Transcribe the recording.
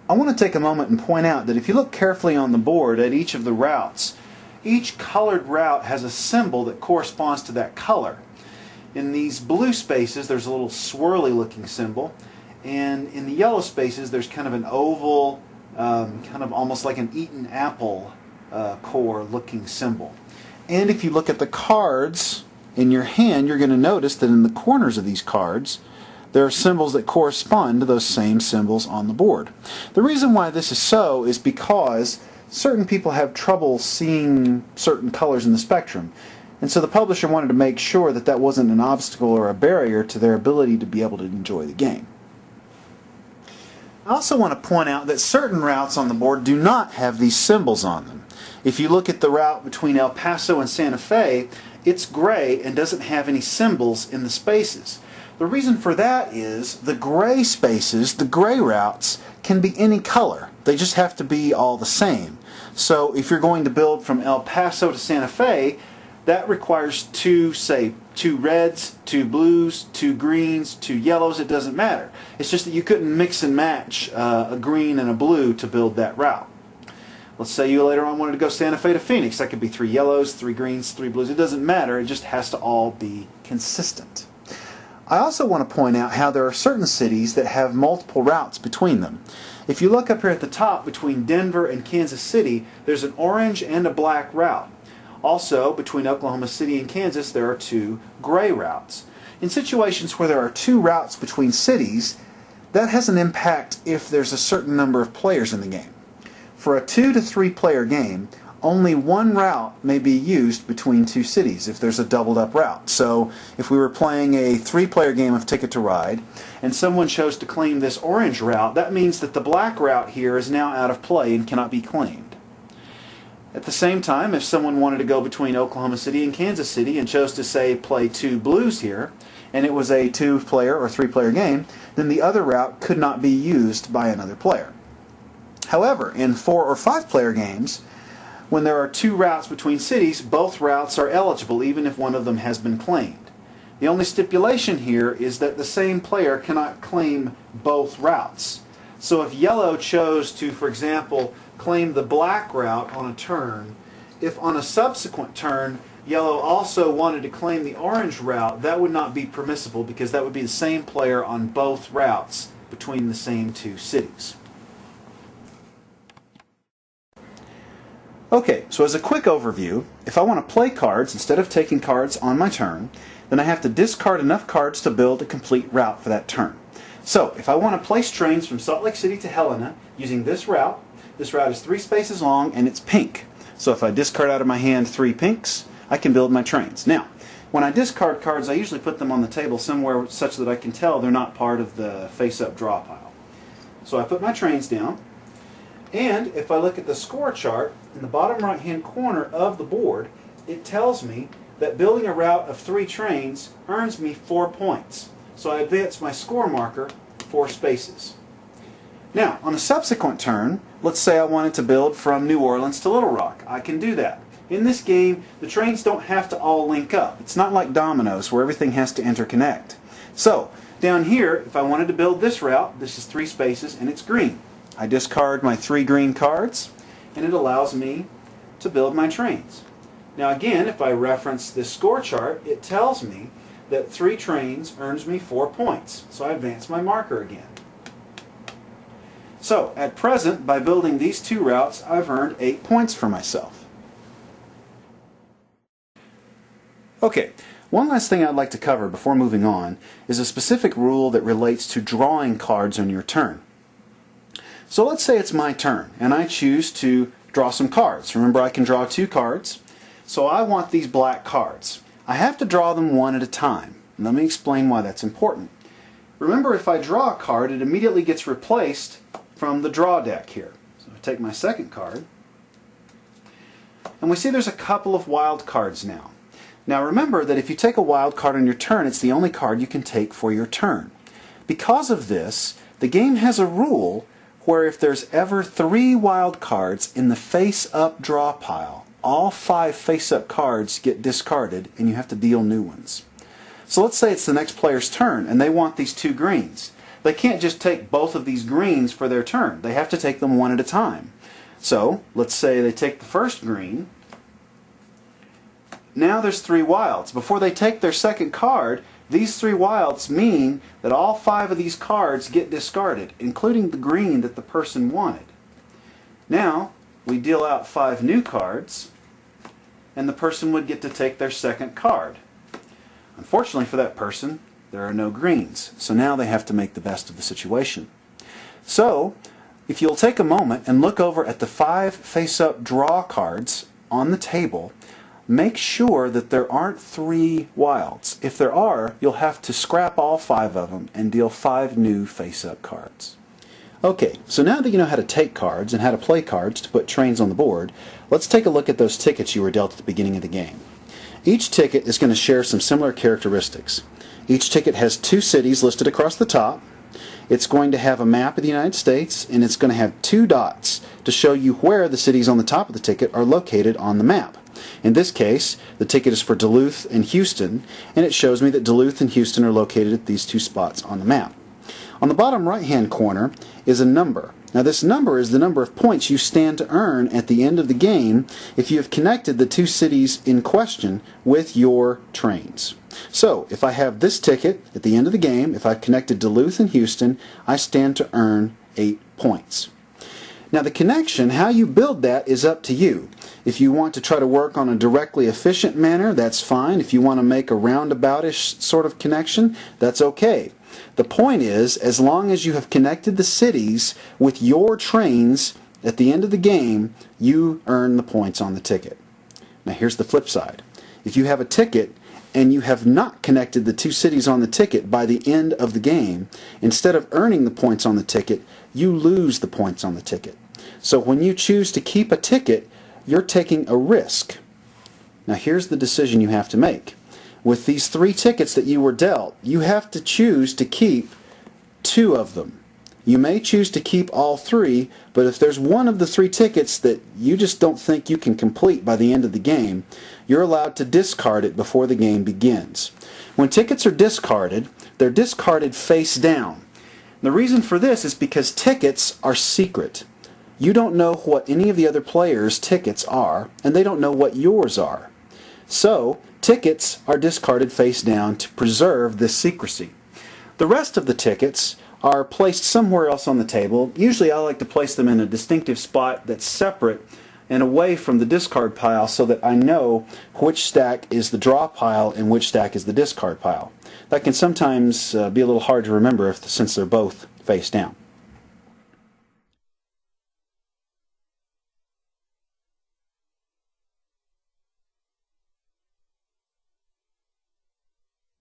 I want to take a moment and point out that if you look carefully on the board at each of the routes, each colored route has a symbol that corresponds to that color. In these blue spaces there's a little swirly looking symbol, and in the yellow spaces there's kind of an oval, kind of almost like an eaten apple core looking symbol. And if you look at the cards in your hand, you're going to notice that in the corners of these cards there are symbols that correspond to those same symbols on the board. The reason why this is so is because certain people have trouble seeing certain colors in the spectrum, and so the publisher wanted to make sure that that wasn't an obstacle or a barrier to their ability to be able to enjoy the game. I also want to point out that certain routes on the board do not have these symbols on them. If you look at the route between El Paso and Santa Fe, it's gray and doesn't have any symbols in the spaces. The reason for that is the gray spaces, the gray routes, can be any color. They just have to be all the same. So if you're going to build from El Paso to Santa Fe, that requires two reds, two blues, two greens, two yellows. It doesn't matter. It's just that you couldn't mix and match a green and a blue to build that route. Let's say you later on wanted to go Santa Fe to Phoenix. That could be 3 yellows, 3 greens, 3 blues. It doesn't matter. It just has to all be consistent. I also want to point out how there are certain cities that have multiple routes between them. If you look up here at the top between Denver and Kansas City, there's an orange and a black route. Also, between Oklahoma City and Kansas, there are 2 gray routes. In situations where there are 2 routes between cities, that has an impact if there's a certain number of players in the game. For a 2 to 3 player game, only one route may be used between 2 cities if there's a doubled up route. So if we were playing a 3-player game of Ticket to Ride and someone chose to claim this orange route, that means that the black route here is now out of play and cannot be claimed. At the same time, if someone wanted to go between Oklahoma City and Kansas City and chose to, say, play 2 blues here, and it was a 2-player or 3-player game, then the other route could not be used by another player. However, in 4 or 5-player games, when there are 2 routes between cities, both routes are eligible even if one of them has been claimed. The only stipulation here is that the same player cannot claim both routes. So if yellow chose to, for example, claim the black route on a turn, if on a subsequent turn yellow also wanted to claim the orange route, that would not be permissible because that would be the same player on both routes between the same 2 cities. Okay, so as a quick overview, if I want to play cards instead of taking cards on my turn, then I have to discard enough cards to build a complete route for that turn. So, if I want to place trains from Salt Lake City to Helena using this route is 3 spaces long and it's pink. So if I discard out of my hand 3 pinks, I can build my trains. Now, when I discard cards, I usually put them on the table somewhere such that I can tell they're not part of the face-up draw pile. So I put my trains down. And if I look at the score chart in the bottom right hand corner of the board, it tells me that building a route of 3 trains earns me 4 points. So I advance my score marker 4 spaces. Now, on a subsequent turn, let's say I wanted to build from New Orleans to Little Rock. I can do that. In this game, the trains don't have to all link up. It's not like dominoes where everything has to interconnect. So, down here, if I wanted to build this route, this is 3 spaces and it's green. I discard my 3 green cards, and it allows me to build my trains. Now again, if I reference this score chart, it tells me that 3 trains earns me 4 points. So I advance my marker again. So, at present, by building these 2 routes, I've earned 8 points for myself. Okay, one last thing I'd like to cover before moving on is a specific rule that relates to drawing cards on your turn. So let's say it's my turn, and I choose to draw some cards. Remember, I can draw 2 cards, so I want these black cards. I have to draw them one at a time. Let me explain why that's important. Remember, if I draw a card, it immediately gets replaced from the draw deck here. So I take my second card, and we see there's a couple of wild cards now. Now remember that if you take a wild card on your turn, it's the only card you can take for your turn. Because of this, the game has a rule where if there's ever 3 wild cards in the face-up draw pile, all 5 face-up cards get discarded and you have to deal new ones. So let's say it's the next player's turn and they want these 2 greens. they can't just take both of these greens for their turn. They have to take them one at a time. So let's say they take the first green. Now there's 3 wilds. Before they take their second card, these 3 wilds mean that all 5 of these cards get discarded, including the green that the person wanted. Now we deal out 5 new cards, and the person would get to take their second card. Unfortunately for that person, there are no greens, so now they have to make the best of the situation. So, if you'll take a moment and look over at the 5 face-up draw cards on the table, make sure that there aren't 3 wilds. If there are, you'll have to scrap all 5 of them and deal 5 new face-up cards. Okay, so now that you know how to take cards and how to play cards to put trains on the board, let's take a look at those tickets you were dealt at the beginning of the game. Each ticket is going to share some similar characteristics. Each ticket has 2 cities listed across the top. It's going to have a map of the United States, and it's going to have 2 dots to show you where the cities on the top of the ticket are located on the map. In this case, the ticket is for Duluth and Houston, and it shows me that Duluth and Houston are located at these 2 spots on the map. On the bottom right-hand corner is a number. Now this number is the number of points you stand to earn at the end of the game if you have connected the 2 cities in question with your trains. So, if I have this ticket at the end of the game, if I've connected Duluth and Houston, I stand to earn 8 points. Now the connection, how you build that, is up to you. If you want to try to work on a directly efficient manner, that's fine. If you want to make a roundaboutish sort of connection, that's okay. The point is, as long as you have connected the cities with your trains at the end of the game, you earn the points on the ticket. Now here's the flip side. If you have a ticket and you have not connected the 2 cities on the ticket by the end of the game, instead of earning the points on the ticket, you lose the points on the ticket. So when you choose to keep a ticket, you're taking a risk. Now here's the decision you have to make. With these 3 tickets that you were dealt, you have to choose to keep 2 of them. You may choose to keep all 3, but if there's one of the 3 tickets that you just don't think you can complete by the end of the game, you're allowed to discard it before the game begins. When tickets are discarded, they're discarded face down. The reason for this is because tickets are secret. You don't know what any of the other players' tickets are, and they don't know what yours are. So, tickets are discarded face down to preserve this secrecy. The rest of the tickets are placed somewhere else on the table. Usually I like to place them in a distinctive spot that's separate and away from the discard pile so that I know which stack is the draw pile and which stack is the discard pile. That can sometimes be a little hard to remember since they're both face down.